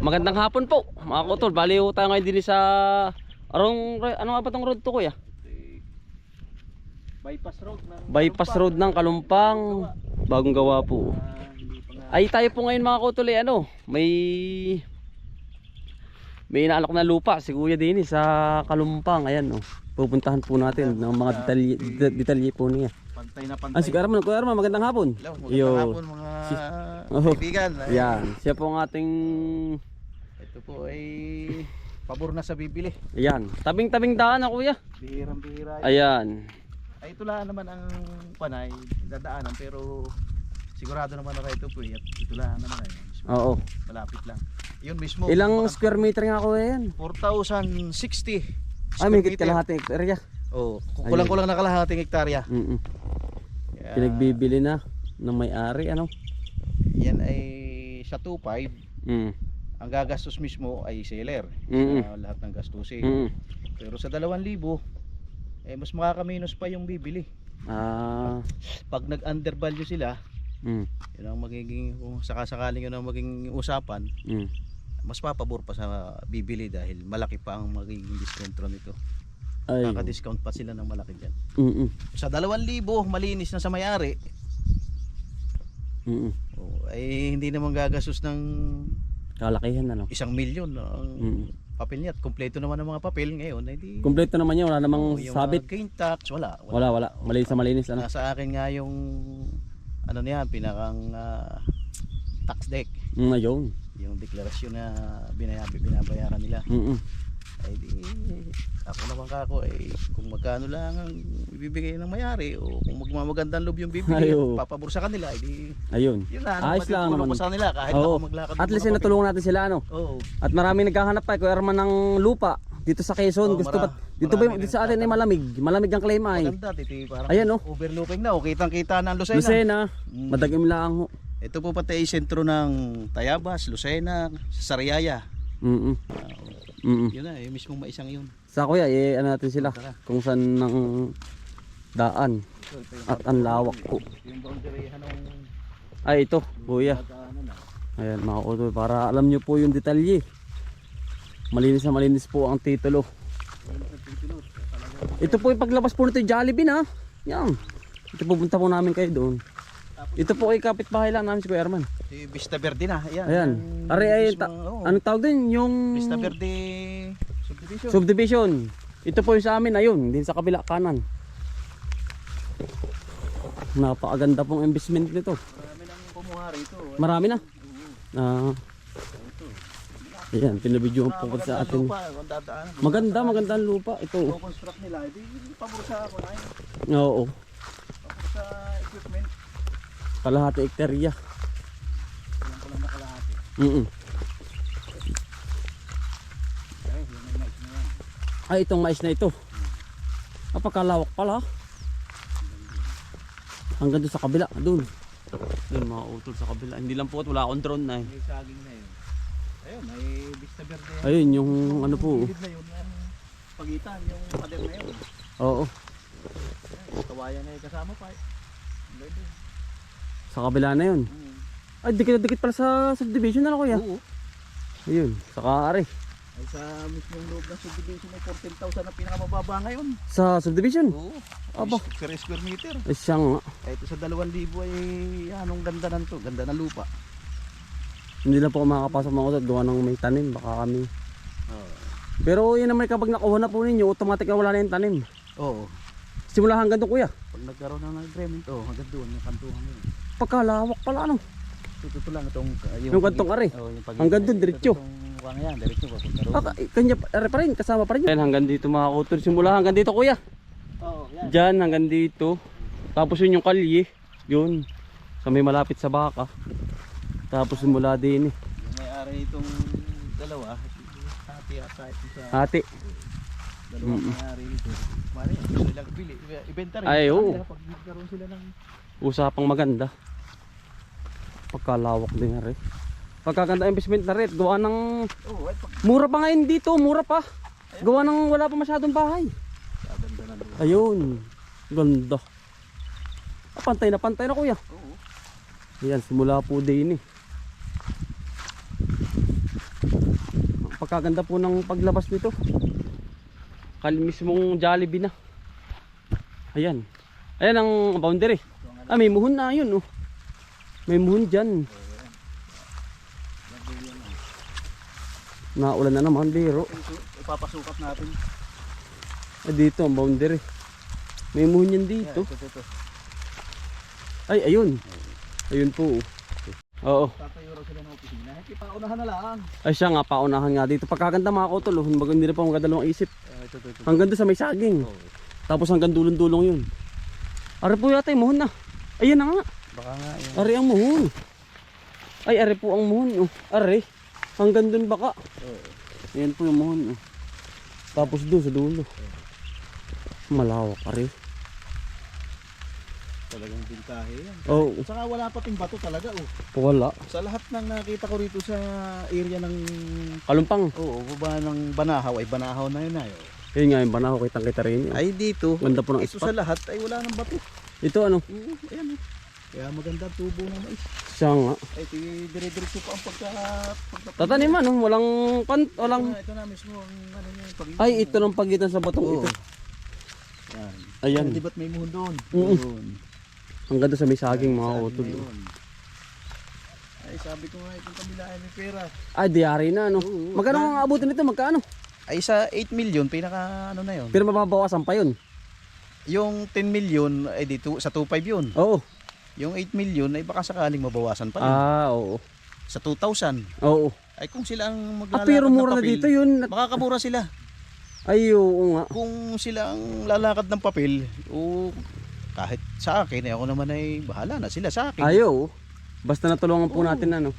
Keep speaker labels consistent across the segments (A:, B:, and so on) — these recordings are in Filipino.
A: Magandang hapon po mga kutol. Bali ho tayo ngayon din sa ano nga ba tong road to kuya? Bypass road ng Kalumpang. Bagong gawa po. Ay tayo po ngayon mga kutol ano, may inaalok na lupa si Kuya Dennis sa Kalumpang. Ayan oh. Pupuntahan po natin ng mga detalye po niya.
B: Pantay na pantay.
A: Si Kuya Arman, magandang hapon.
B: Hello, magandang hapon mga kaibigan.
A: Yan, siya po ang ating...
B: Ito po ay pabor na sa bibili.
A: Ayan, tabing-tabing daan na kuya.
B: Bihirang-bihira.
A: Ayan.
B: Ay ito lang naman ang panay, dadaanan pero sigurado naman na ito po at ito lang naman ay.
A: Oo.
B: Malapit lang. Yun mismo.
A: Ilang square meter nga kuya yan?
B: 4,060
A: Ah, may higit kalahating hektarya.
B: Oo, kulang-kulang na kalahating hektarya.
A: Yeah. Pinagbibili na ng may-ari ano?
B: Yan ay sa 2.5. Ang gagastos mismo ay seller. Lahat ng gastusin. Pero sa 2,000 eh mas makakaminos pa yung bibili. Pag nag-undervalue sila, yun ang magiging, kung sakasakaling yun ang magiging usapan, mas papabor pa sa bibili dahil malaki pa ang magiging discount nito. Kaka-discount pa sila ng malaki dyan. Sa 2,000 malinis na sa may-ari, ay hindi naman gagastos ng
A: kalakihan ano?
B: 1 milyon ang papel niya at kumpleto naman ang mga papel ngayon.
A: Kumpleto naman yan, wala namang sabit.
B: Gain tax, wala.
A: Malinis sa malinis ano?
B: Nasa akin nga yung ano niya, pinakang tax deck.
A: Ayun.
B: Yung deklarasyon na binabayaran nila. Ay di ako naman kako ay kung magkano lang ang ibibigay ng may-ari o kung magmamagandang loob yung bibigay papabor sa kanila ay di
A: ayun.
B: Yun na,
A: ayos lang naman
B: sa kanila kahit ako maglakad.
A: At least natulungan natin sila ano. At maraming naghahanap pa Kuya Arman ng lupa dito sa Quezon. Gusto ba dito ba dito sa atin ay malamig ang klima ay.
B: Maganda dito parang
A: ayan oh.
B: Overlooking na kitang-kita na ang Lucena.
A: Lucena, madagim lang ho.
B: Ito po pati ay sentro ng Tayabas, Lucena, Sariaya.
A: Yun
B: na, yung mismong maisang yun.
A: Sa kuya, ano natin sila kung saan ng daan at ang lawak po.
B: Yung boundaryhan ng...
A: Ay ito, kuya. Ayan mga kuya, para alam nyo po yung detalye. Malinis na malinis po ang titulo. Ito po yung paglabas po nito yung Jollibee na. Yan. Ito pupunta po namin kayo doon. Ito po ay kapitbahay lang namin si Kuya Arman.
B: Si Vista Verde na.
A: Ayan. Anong tawag din? Yung
B: Vista Verde
A: Subdivision. Ito po yung sa amin. Ayun. Din sa kabila kanan. Napakaganda pong investment nito.
B: Marami nang kumuha rito.
A: Marami na. Ayan. Pinabidyohan po sa atin. Maganda ang lupa. Ito.
B: Construct nila. Hindi pabor sa ako na
A: yun. Oo.
B: Pabor sa equipment.
A: Kalahati hektarya.
B: Ilan ko lang na kalahati.
A: Ay, itong mais na ito. Napakalawak pala. Hanggang doon sa kabila. Doon mga utol sa kabila. Hindi lang po at wala akong drone na eh.
B: May saging na yun. Ayun, may Vista Verde.
A: Ayun, yung ano po.
B: Gilid na yun. Pagitan, yung pader na yun.
A: Oo.
B: Kawayan na yun kasama pa eh.
A: Sa kabila na yun. Ay, dikit pala sa subdivision na kuya.
B: Oo.
A: Ayun, sa kaari.
B: Ay sa mismong loob ng subdivision ay 14,000 na pinakamababa ngayon.
A: Sa subdivision?
B: Oo.
A: Aba.
B: Per square meter.
A: Ay siya nga.
B: Ay ito sa 2,000 ay anong ganda na to. Ganda na lupa.
A: Hindi lang po makakapasok mga utol. Gawa ng may tanim. Baka kami. Pero yun naman kapag nakuha na po ninyo, automatic na wala na yung tanim.
B: Oo.
A: Simula hanggang doon kuya.
B: Pag nagkaroon ng agreement, hanggang doon, yung kantuhan yun.
A: Pagkalawak pala ano.
B: Ito lang itong
A: yung kantong ari. Hanggang doon diretso.
B: Yan, diretso pa.
A: Kanya pa rin, kasama pa rin. Yan, hanggang dito mga utol. Simula hanggang dito kuya.
B: Oo, yan.
A: Diyan hanggang dito. Tapos yun yung kalye. Yun. Sa may malapit sa baka. Tapos simula din eh.
B: Yung may-ari itong dalawa. Hati ata ito sa...
A: Hati.
B: Dalawang may-ari ito. Mali, gusto nilang bili. Ibenta rin.
A: Ay, oo.
B: Pag nagkaroon sila ng...
A: Usapang maganda. Pagkalawak din na rin. Pagkaganda investment na rin. Gawa ng... Mura pa ngayon dito. Mura pa. Gawa ng wala pa masyadong bahay. Ayun. Ganda. Pantay na kuya.
B: Oo.
A: Ayan, simula po din eh. Napakaganda po ng paglabas nito. Mismong Jollibee na. Ayan. Ayan ang boundary. Ah, may muhon na yun. Oh. May muhon dyan. Naulan na naman, biro.
B: Ipapasukat natin.
A: Dito ang boundary. May muhon yan dito.
B: Ito.
A: Ay, ayun. Ayun po. Oo.
B: Tatayo raw sila ng opisina. Paunahan na lang.
A: Ay siya nga, paunahan nga dito. Pagkaganda mga kotol, oh. Hindi na pa magdalawang isip.
B: Ito.
A: Hanggang doon sa may saging. Tapos hanggang dulong-dulong yun. Ari po yata yung muhon na. Ayan na nga.
B: Baka nga yan.
A: Ari ang muhon. Ay, ari po ang muhon. Oh. Ari. Hanggang doon baka. Ayan po yung muhon. Oh. Tapos doon sa dulo. Malawak ari.
B: Talagang bintahe yan.
A: Oo.
B: Saka wala pa ting bato talaga.
A: Wala.
B: Sa lahat ng nakita ko rito sa area ng
A: Kalumpang.
B: baba ng Banahaw ay Banahaw na yun.
A: Ayun nga yung banaw. Kitang-kita rin yun.
B: Ay dito.
A: Ganda po ng
B: Ito
A: spot.
B: sa lahat ay wala ng bato.
A: Ito ano?
B: Ayan. Kaya maganda tubo ng mais.
A: Siya nga.
B: Ay dire-diretso pa ang pagka
A: Tataniman. Oh. Walang walang...
B: Ito na mismo ang ano niya.
A: Ay, ito ng pagitan sa batong ito.
B: Yan.
A: Ayan.
B: Di ba't may muhon doon?
A: Doon. Ang ganda sa may saging mga utol.
B: Ay sabi ko nga itong kabila ay may pera.
A: Ay, diyari na ano. Magkano ang abutin nito? Magkano?
B: Ay sa 8 million pinaka ano na yun.
A: Pero mababawasan pa yun.
B: Yung 10 million ay dito sa 2.5 yun.
A: Oo.
B: Yung 8 million ay baka sakaling mabawasan pa yun.
A: Oo.
B: Sa 2,000.
A: Oo.
B: Ay kung sila ang maglalakad
A: Pero
B: ng
A: mura na
B: papel,
A: dito yun.
B: makakamura sila.
A: Ay, oo nga.
B: Kung sila ang lalakad ng papel, o kahit sa akin, ako naman ay bahala na sila sa akin.
A: Ayaw. Basta natulungan po natin ano.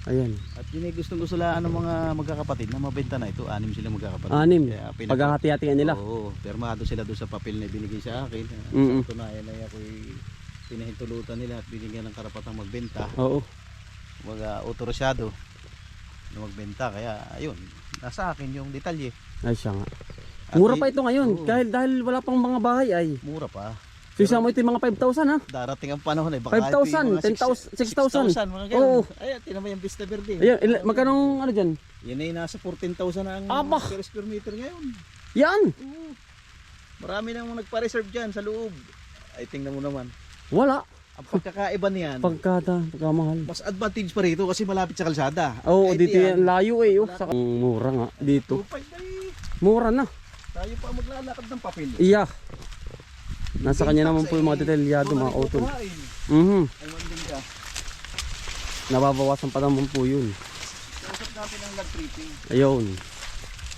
A: Ayan.
B: At yun ay gustong-gusto lang ng mga magkakapatid na mabenta na ito. 6 sila magkakapatid.
A: 6. Paghahati-hatian nila.
B: Oo, permado sila doon sa papel na binigay sa akin.
A: Mm-mm.
B: Sa tunayan ay ako'y pinahintulutan nila at binigyan ng karapatang magbenta.
A: Oo.
B: Otorisyado na magbenta. Kaya ayun, nasa akin yung detalye.
A: Ay, siya nga.
B: At
A: Mura pa ito ngayon.
B: oo.
A: Dahil wala pang mga bahay ay.
B: Mura pa.
A: Sisa mo ito yung mga 5,000 ha?
B: Darating ang panahon ay baka
A: 5,000, 10,000, 6,000.
B: mga ganun.
A: Oo.
B: Ay, tinan mo yung Vista Verde.
A: Ayan, magkano ano dyan?
B: Yan ay nasa 14,000 na ang
A: Aba!
B: per square meter ngayon.
A: Yan!
B: Oo. Marami nang nagpa-reserve dyan sa loob. Ay, tingnan mo naman.
A: Wala.
B: Ang pagkakaiba niyan,
A: Pagkamahal.
B: mas advantage pa rito kasi malapit sa kalsada.
A: Oo,
B: Ay,
A: dito yan.
B: yan.
A: Layo eh. Oh. Saka, mura nga. Dito.
B: 2.5 ay
A: Mura na.
B: tayo pa maglalakad ng papel.
A: Iya. Nasa kanya naman po yung mga detalyado mga utol.
B: Ay, manding ka.
A: Nababawasan pa naman po yun.
B: Kausap natin ang nag-tripping.
A: Ayun.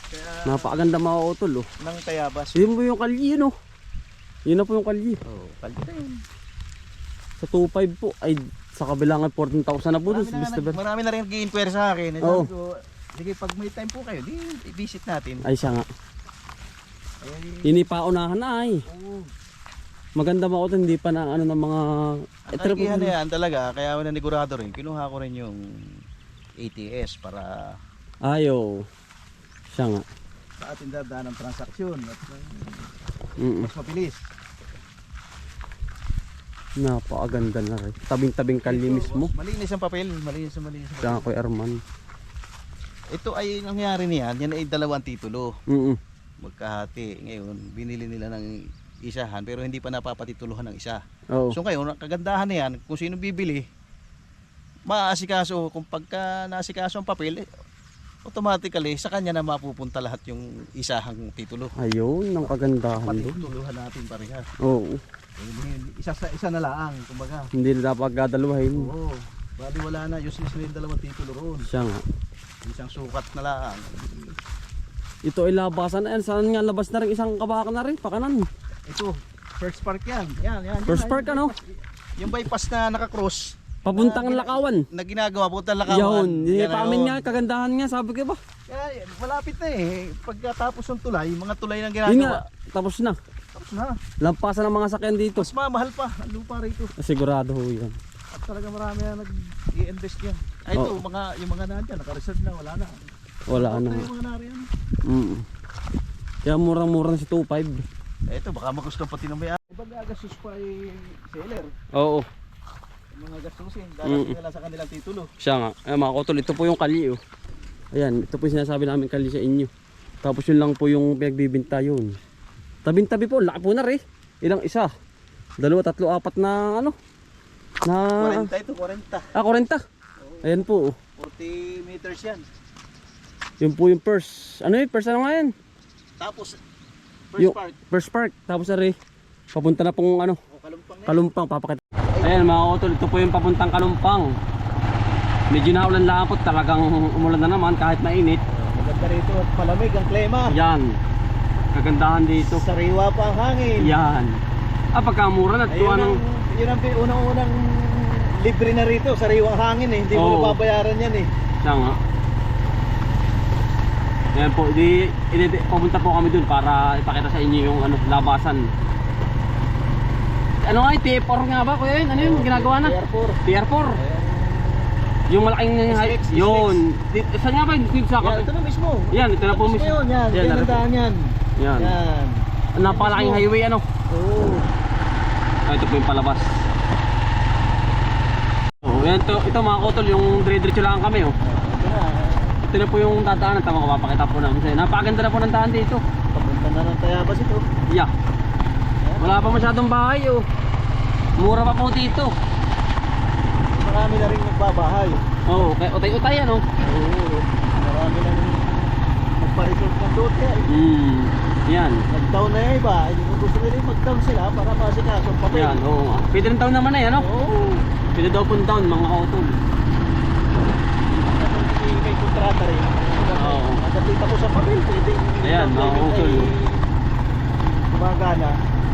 B: Kaya
A: Napakaganda mga utol oh.
B: ng Tayabas.
A: Yun po yung kalye no. Yun na po yung kalye.
B: Oh, kalita yun.
A: Sa 2.5 po ay sa kabilangan 14,000 na po doon.
B: Marami na rin nag-i-inquire sa akin.
A: Oo.
B: So, sige, pag may time po kayo, i-visit natin.
A: Ay siya nga.
B: Ay,
A: Inipaunahan na ay.
B: oo.
A: Maganda mga utol. Hindi pa na ano ng mga...
B: Ang kalikihan na yan talaga, kaya ako nanigurado rin. Kinuha ko rin yung ATS para
A: Ayaw. Siya nga.
B: sa ating dadaan ng transaksyon at
A: Mm.
B: mas mabilis.
A: Napakaganda na rin. Tabing-tabing kalye
B: Ito,
A: mismo.
B: malinis ang papel, malinis.
A: Siya nga kay Arman.
B: Ito ay nangyari niyan, yan ay 2 titulo. Magkahati. Ngayon, binili nila ng isahan pero hindi pa napapatituluhan ng isa.
A: Oo.
B: So ngayon, ang kagandahan na yan, kung sino bibili, maaasikaso, kung pagka naasikaso ang papel, automatically sa kanya na mapupunta lahat yung isahang titulo.
A: Ayun, ang kagandahan doon.
B: Patituluhan natin parehas.
A: Oo.
B: Isa na lang, kumbaga.
A: Hindi na dapat gadaluhin.
B: Oo. Bali wala na, useless na yung 2 titulo roon.
A: Siya nga.
B: Isang sukat na lang.
A: Ito ay labasan na yan. Saan nga labas na rin isang kabaka na rin. Pakanan.
B: Ito, first park yan. Yan.
A: First park ano?
B: Yung bypass na nakakross.
A: Papuntang Lakawan.
B: Na ginagawa, puntang Lakawan.
A: Yun.
B: Yan na
A: Amin
B: yun.
A: nga, kagandahan nga. Sabi ko ba?
B: Kaya malapit na eh. Pagkatapos ng tulay, mga tulay ng
A: Yun nga.
B: ginagawa.
A: Tapos na.
B: Tapos na.
A: Lampasan ng mga sakyan dito.
B: Mas mamahal pa ang lupa rito.
A: Sigurado ho yan.
B: At talaga marami na nag-i-invest yan. Ay ito, yung mga nandiyan, naka-reserve na, wala na.
A: Wala na.
B: Yung mga nariyan.
A: Kaya murang-mura na si 2.5.
B: Ito, baka magustuhan pati ng may-ari. Ibang gagastos pa ay seller.
A: Oo.
B: Yung mga gastusin, darating nila sa kanilang titulo.
A: Siya nga. Mga kotol, ito po yung kalye oh. Ayan, ito po yung sinasabi namin kali sa inyo. Tapos yun lang po yung pinagbibinta yun. Tabing-tabi po, laki po na rin. Ilang isa? 2, 3, 4 na ano? Na
B: 40 ito, 40.
A: 40. Ayan po.
B: 40 meters yan.
A: Yun po yung first. Ano yun? First ano nga yan?
B: Tapos,
A: Yung first park. Tapos ari, papunta na pong ano?
B: Kalumpang yan.
A: Kalumpang, papakita. Ayan mga utol, ito po yung papuntang Kalumpang. Medyo naulan lang po, talagang umulan na naman kahit mainit.
B: Maganda rito at malamig ang klima.
A: Yan. Kagandahan dito.
B: Sariwa pa ang hangin.
A: Yan. Pagkamura na.
B: Ayun yun ang unang-unang libre na rito. Sariwang hangin eh. Hindi mo nababayaran yan eh.
A: Siya nga. Yan po, pumunta po kami dun para ipakita sa inyo yung ano, labasan. Ano nga yung TF4 nga ba kuya yun? Ano yung ginagawa na? TR4. Yung malaking yun. Saan nga ba yung
B: yan, ito na mismo.
A: Yan, ito na po mismo.
B: Yun, yan, yan ang daan yan.
A: Yan.
B: Yan.
A: Napakalaking highway ano.
B: Oo.
A: Ito po yung palabas. Yan, ito mga kotol, yung dire-diretso lang kami oh.
B: Ito na.
A: Ito na po yung dadaanan, tama ko papakita po namin sa'yo. Napakaganda na po ng daan dito.
B: Papunta na ng Tayabas ito.
A: Yeah. Wala pa masyadong bahay oh. Mura pa po dito.
B: Marami na rin nagbabahay.
A: Oo, utay-utay ano.
B: Oo. Marami na rin nagpa-resort ng lote.
A: Yan.
B: Nag-down na yung iba. Hindi mo gusto nila mag-down sila para masikaso ang papel.
A: Yan, oo nga. Pwede rin down naman eh ano.
B: Oo.
A: Pwede daw po down mga kotol.
B: May kontrata rin.
A: Oo.
B: Nagkatita ko sa papel. Pwede.
A: Ayan, mga kotol.
B: Gumagana.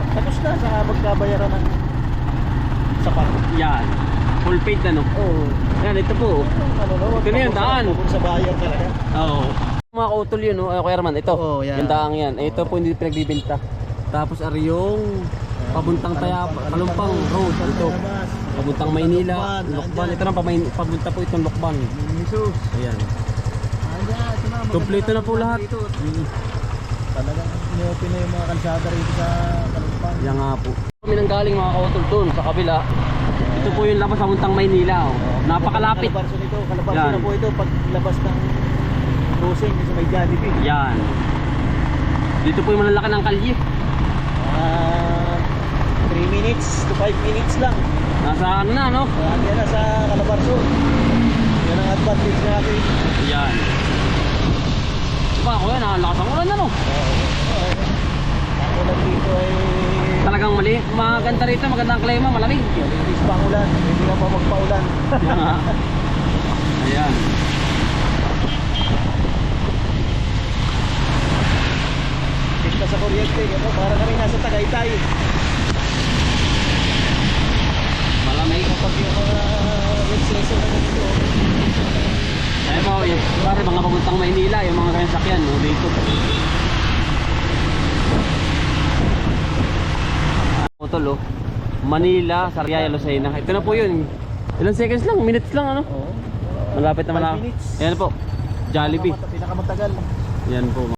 B: Tapos na sa magkabayaran ng sapat.
A: Yan. Full paid ano.
B: Oo.
A: Yan, ito po. Ito na yung daan.
B: Kung sa bayan talaga.
A: Oo. Mga kotol yun oh. Kuya Herman, ito.
B: Oo, yan.
A: Yung daang yan. Ito po hindi pinagbibinta. Tapos ari yung pabuntang Kalumpang Road. Ito. Pabuntang Maynila. Lokban. Ito na papunta po itong Lokban.
B: Jesus.
A: Ayan. Kompleto na po lahat.
B: Talagang inopen na yung mga kalsada rito sa Kalumpang.
A: Yan nga po. Kami nang galing mga kautol doon sa kabila. Ito po yung labas papuntang Maynila. Oh. Napakalapit.
B: Kalabarso nito. Kalabarso
A: Yan.
B: na po ito pag labas ng crossing sa may Jollibee.
A: Yan. Dito po yung malalaki ng kalye.
B: 3 minutes to 5 minutes lang.
A: Nasa ano na no?
B: Yan na sa Calabarzon. Yan ang advantage natin.
A: Yan. Diba ako yan, nakalakas ang ulan na no?
B: Ang ulan dito ay
A: Talagang mali. Maganda rito, magandang klima, malamig.
B: malinis pa ang ulan. Hindi na pa magpaulan.
A: Yan nga. Ayan.
B: Kita sa kuryente. Para kami nasa Tagaytay.
A: Malamig.
B: Kapag yung mga recession na dito.
A: Ayun po, yung pare mga papuntang Maynila, yung mga kanyang sakyan, no, dito. Utol, oh. Manila, Sariaya, Lucena. Ito na po yun. Ilang seconds lang, minutes lang, ano?
B: Oo.
A: Malapit na
B: 5 minutes.
A: Ayan po, Jollibee.
B: Pinakamatagal.
A: Yan po.